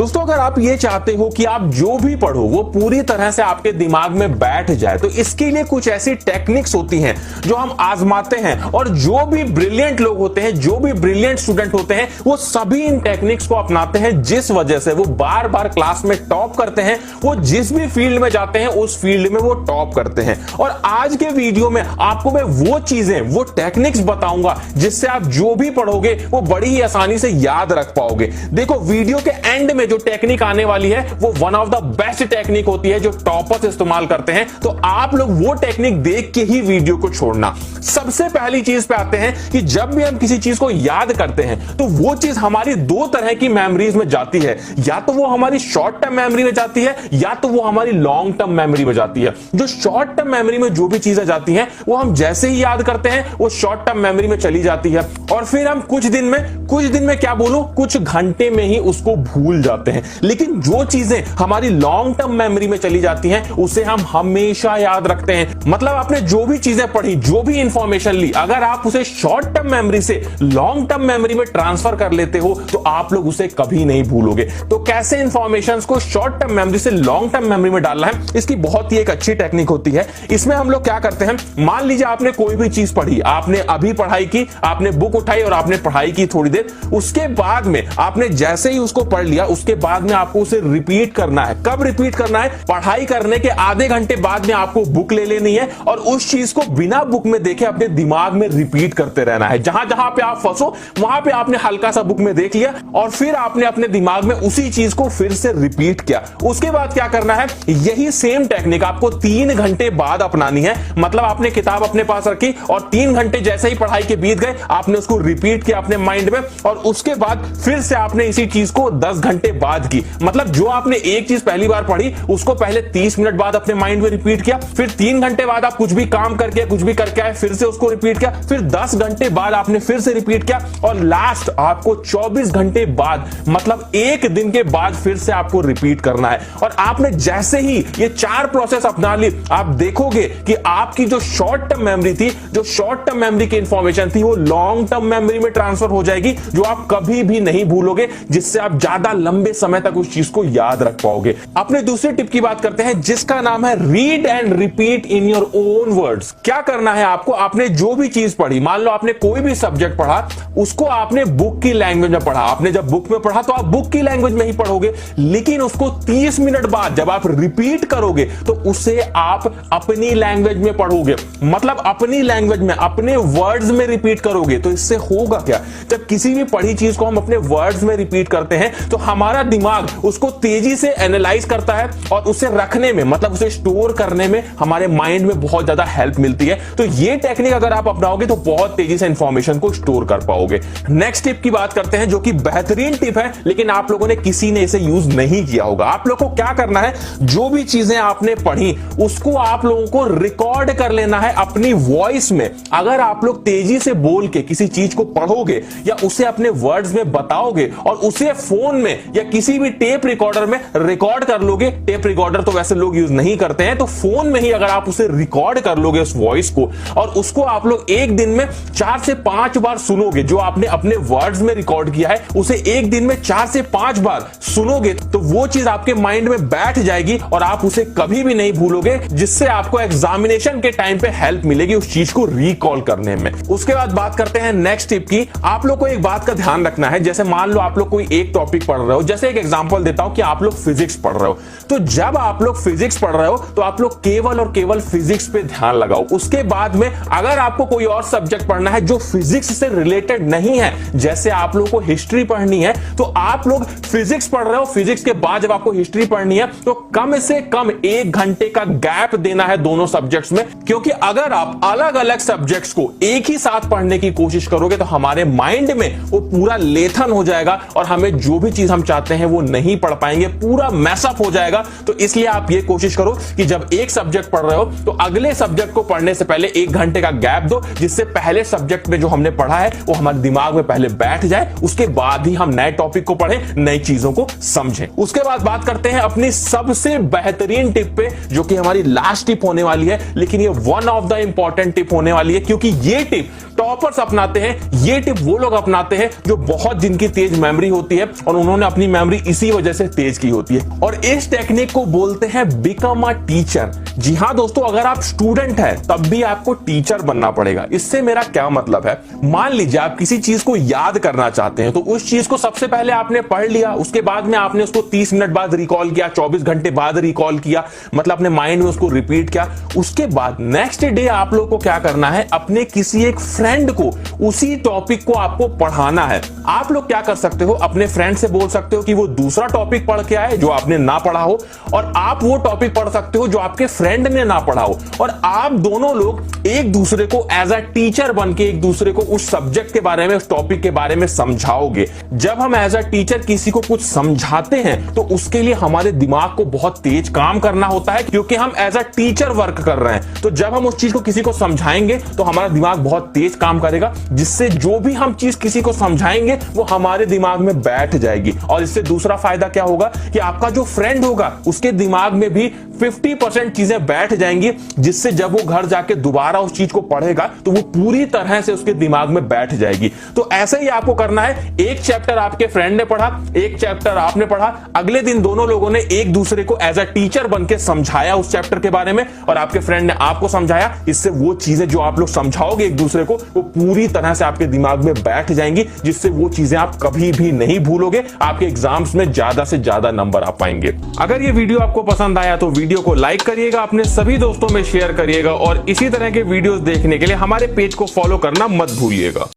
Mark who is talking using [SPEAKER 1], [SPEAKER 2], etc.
[SPEAKER 1] दोस्तों अगर आप ये चाहते हो कि आप जो भी पढ़ो वो पूरी तरह से आपके दिमाग में बैठ जाए तो इसके लिए कुछ ऐसी टेक्निक्स होती हैं जो हम आजमाते हैं और जो भी ब्रिलियंट लोग होते हैं, जो भी ब्रिलियंट स्टूडेंट होते हैं, वो सभी इन टेक्निक्स को अपनाते हैं, जिस वजह से वो बार बार क्लास में टॉप करते हैं। वो जिस भी फील्ड में जाते हैं उस फील्ड में वो टॉप करते हैं। और आज के वीडियो में आपको मैं वो चीजें, वो टेक्निक्स बताऊंगा जिससे आप जो भी पढ़ोगे वो बड़ी ही आसानी से याद रख पाओगे। देखो वीडियो के एंड में जो टेक्निक आने वाली है वो one of the best technique होती है जो टॉपर्स इस्तेमाल करते हैं, तो आप लोग वो टेक्निक देख के ही वीडियो को छोड़ना। सबसे पहली चीज पे आते हैं कि जब भी हम किसी चीज को याद करते हैं तो वो चीज हमारी दो तरह की मेमोरीज में जाती है, या तो वो हमारी शॉर्ट टर्म मेमोरी में जाती है या तो वो हमारी लॉन्ग टर्म मेमोरी में जाती है। जो शॉर्ट टर्म मेमोरी में जो भी चीजें जाती हैं वो हम जैसे ही याद करते हैं वो शॉर्ट टर्म मेमोरी में चली जाती है और फिर हम कुछ दिन में क्या बोलूं, कुछ घंटे में ही उसको भूल जाते हैं। लेकिन जो चीजें हमारी लॉन्ग टर्म मेमोरी में चली जाती हैं उसे हम हमेशा याद रखते हैं। मतलब आपने जो भी चीजें पढ़ी, जो भी इंफॉर्मेशन ली, अगर आप उसे शॉर्ट टर्म मेमोरी से लॉन्ग टर्म मेमोरी में ट्रांसफर कर लेते हो तो आप लोग उसे कभी नहीं भूलोगे। तो कैसे इंफॉर्मेशन को शॉर्ट टर्म मेमोरी से लॉन्ग टर्म मेमोरी में डालना है, इसकी बहुत ही एक अच्छी टेक्निक होती है। इसमें हम लोग क्या करते हैं, मान लीजिए आपने कोई भी चीज पढ़ी, आपने अभी पढ़ाई की, आपने बुक उठाई और आपने पढ़ाई की थोड़ी देर, उसके बाद में आपने जैसे ही उसको पढ़ लिया उसके बाद में आपको उसे रिपीट करना है। कब रिपीट करना है? पढ़ाई करने के आधे घंटे बाद में आपको बुक ले लेनी है और उस चीज को बिना बुक में देखे अपने दिमाग में रिपीट करते रहना है। जहां जहां पे आप फंसो वहां पे आपने हल्का सा बुक में देख लिया और फिर आपने अपने दिमाग में उसी चीज को फिर से रिपीट किया। उसके बाद क्या करना है, यही सेम टेक्निक आपको 3 घंटे बाद अपनानी है। मतलब आपने किताब अपने पास रखी और 3 घंटे जैसे ही पढ़ाई के बीत गए आपने उसको रिपीट किया अपने माइंड में और उसके बाद फिर से आपने इसी चीज को 10 घंटे बाद की। मतलब जो आपने एक चीज पहली बार पढ़ी उसको पहले 30 मिनट बाद अपने माइंड में रिपीट किया, फिर 3 घंटे बाद आप कुछ भी काम करके कुछ भी करके आए फिर से उसको रिपीट किया, फिर 10 घंटे बाद आपने फिर से रिपीट किया और लास्ट आपको 24 घंटे बाद, मतलब एक दिन के बाद फिर से आपको रिपीट करना है। और आपने जैसे ही ये 4 प्रोसेस अपना ली, आप देखोगे कि आपकी जो शॉर्ट टर्म मेमोरी थी, जो शॉर्ट टर्म मेमोरी की इंफॉर्मेशन थी वो लॉन्ग टर्म मेमोरी में ट्रांसफर हो जाएगी, जो आप कभी भी नहीं भूलोगे, जिससे आप ज्यादा लंबे समय तक उस चीज को याद रख पाओगे। अपने दूसरे टिप की बात करते हैं जिसका नाम है read and repeat in your own words. क्या करना है आपको, आपने जो भी चीज पढ़ी, मान लो आपने कोई भी सब्जेक्ट पढ़ा, उसको आपने बुक की लैंग्वेज में पढ़ा, आपने जब बुक में पढ़ा तो आप बुक की लैंग्वेज में ही पढ़ोगे, लेकिन उसको 30 मिनट बाद जब आप रिपीट करोगे तो उसे आप अपनी लैंग्वेज में पढ़ोगे। मतलब अपनी लैंग्वेज में, अपने वर्ड्स में रिपीट करोगे। तो इससे होगा क्या, जब किसी भी पढ़ी चीज को हम अपने वर्ड्स में रिपीट करते हैं तो हमारा दिमाग उसको तेजी से एनालाइज करता है और उसे रखने में, मतलब उसे स्टोर करने में हमारे माइंड में बहुत ज्यादा हेल्प मिलती है। तो ये टेक्निक अगर आप अपनाओगे तो बहुत तेजी से इंफॉर्मेशन को स्टोर कर पाओगे। नेक्स्ट टिप की बात करते हैं जो कि बेहतरीन टिप है, लेकिन आप लोगों ने किसी ने इसे यूज नहीं किया होगा। आप लोगों को क्या करना है, जो भी चीजें आपने पढ़ी उसको आप लोगों को रिकॉर्ड कर लेना है अपनी वॉइस में। अगर आप लोग तेजी से बोल के किसी चीज को पढ़ोगे या उसे अपने वर्ड्स में बताओगे और उसे फोन में या किसी भी टेप रिकॉर्डर में रिकॉर्ड कर लोगे, टेप रिकॉर्डर तो वैसे लोग यूज नहीं करते हैं, तो फोन में ही अगर आप उसे रिकॉर्ड कर लोगे उस वॉइस को और उसको आप लोग एक दिन में 4 से 5 बार सुनोगे, जो आपने अपने वर्ड्स में रिकॉर्ड किया है उसे एक दिन में 4 से 5 बार सुनोगे तो वो चीज आपके माइंड में बैठ जाएगी और आप उसे कभी भी नहीं भूलोगे, जिससे आपको एग्जामिनेशन के टाइम पे हेल्प मिलेगी उस चीज को रिकॉल करने में। उसके बाद बात करते हैं नेक्स्ट टिप की। आप लोग को एक बात का ध्यान रखना है, जैसे मान लो आप लोग कोई एक टॉपिक पढ़ रहे हो, जैसे एक एग्जांपल देता हूं कि आप लोग फिजिक्स पढ़ रहे हो, तो जब आप लोग फिजिक्स पढ़ रहे हो तो आप लोग केवल और केवल फिजिक्स पे ध्यान लगाओ। उसके बाद में अगर आपको कोई और सब्जेक्ट पढ़ना है जो फिजिक्स से रिलेटेड नहीं है, जैसे आप लोग को हिस्ट्री पढ़नी है, तो आप लोग फिजिक्स पढ़ रहे हो, फिजिक्स के बाद जब आपको हिस्ट्री पढ़नी है तो कम से कम 1 घंटे का गैप देना है दोनों सब्जेक्ट्स में, क्योंकि अगर आप अलग अलग सब्जेक्ट्स को एक ही साथ पढ़ने की कोशिश करोगे तो हमारे माइंड में वो पूरा लेथन हो जाएगा और हमें जो भी चीज हम चाहते हैं वो नहीं पढ़ पाएंगे, पूरा मैसअप हो जाएगा। तो इसलिए आप ये कोशिश करो कि जब एक सब्जेक्ट पढ़ रहे हो तो अगले सब्जेक्ट को पढ़ने से पहले 1 घंटे का गैप दो, जिससे पहले सब्जेक्ट में जो हमने पढ़ा है वो हमारे दिमाग में पहले बैठ जाए, उसके बाद ही हम नए टॉपिक को पढ़ें, नई चीजों को समझें। उसके बाद बात करते हैं अपनी सबसे बेहतरीन टिप पे, जो कि हमारी लास्ट टिप होने वाली है, लेकिन ये one of the important tip होने वाली है, क्योंकि ये टिप टॉपर्स अपनाते हैं, ये टिप वो लोग अपनाते हैं जो बहुत जिनकी तेज मेमोरी होती है और उन्होंने अपनी मेमोरी इसी वजह से तेज की होती है। और इस टेक्निक को बोलते हैं बिकम अ टीचर। जी हां दोस्तों, अगर आप स्टूडेंट हैं तब भी आपको टीचर बनना पड़ेगा। इससे मेरा क्या मतलब है, मान लीजिए आप किसी चीज को याद करना चाहते हैं, तो उस चीज को सबसे पहले आपने पढ़ लिया, उसके बाद में आपने उसको 30 मिनट बाद रिकॉल किया, 24 घंटे बाद रिकॉल किया, मतलब अपने माइंड में उसको रिपीट किया। उसके बाद नेक्स्ट डे आप लोग को क्या करना है, अपने किसी एक फ्रेंड को उसी टॉपिक को आपको पढ़ाना है। आप लोग क्या कर सकते हो, अपने फ्रेंड से बोल सकते हो कि वो दूसरा टॉपिक पढ़ के आए जो आपने ना पढ़ा हो, और आप वो टॉपिक पढ़ सकते हो जो आपके फ्रेंड ने ना पढ़ा हो, और आप दोनों लोग एक दूसरे को एज अ टीचर बन के एक दूसरे को उस सब्जेक्ट के बारे में, उस टॉपिक के बारे में समझाओगे। जब हम एज अ टीचर किसी को कुछ समझाते हैं तो उसके लिए हमारे दिमाग को बहुत तेज काम करना होता है, क्योंकि हम एज अ टीचर वर्क कर रहे हैं। तो जब हम उस चीज को किसी को समझाएंगे तो हमारा दिमाग बहुत तेज काम करेगा, जिससे जो भी हम चीज किसी को समझाएंगे वो हमारे दिमाग में बैठ जाएगी। और इससे दूसरा फायदा क्या होगा कि आपका जो फ्रेंड होगा उसके दिमाग में भी 50% चीजें बैठ जाएंगी, जिससे जब वो घर जाके दोबारा उस चीज को पढ़ेगा तो वो पूरी तरह से उसके दिमाग में बैठ जाएगी। तो ऐसे ही आपको करना है, एक चैप्टर आपके फ्रेंड ने पढ़ा, एक चैप्टर आपने पढ़ा, अगले दिन दोनों लोगों ने एक दूसरे को एज अ टीचर बन के समझाया उस चैप्टर के बारे में, और आपके फ्रेंड ने आपको समझाया। इससे वो चीजें जो आप लोग समझाओगे एक दूसरे को वो पूरी तरह से आपके दिमाग में बैठ जाएंगी, जिससे वो चीजें आप कभी भी नहीं भूलोगे। आपके एग्जाम्स में ज्यादा से ज्यादा नंबर आ पाएंगे। अगर ये वीडियो आपको पसंद आया तो वीडियो को लाइक करिएगा, अपने सभी दोस्तों में शेयर करिएगा, और इसी तरह के वीडियोस देखने के लिए हमारे पेज को फॉलो करना मत भूलिएगा।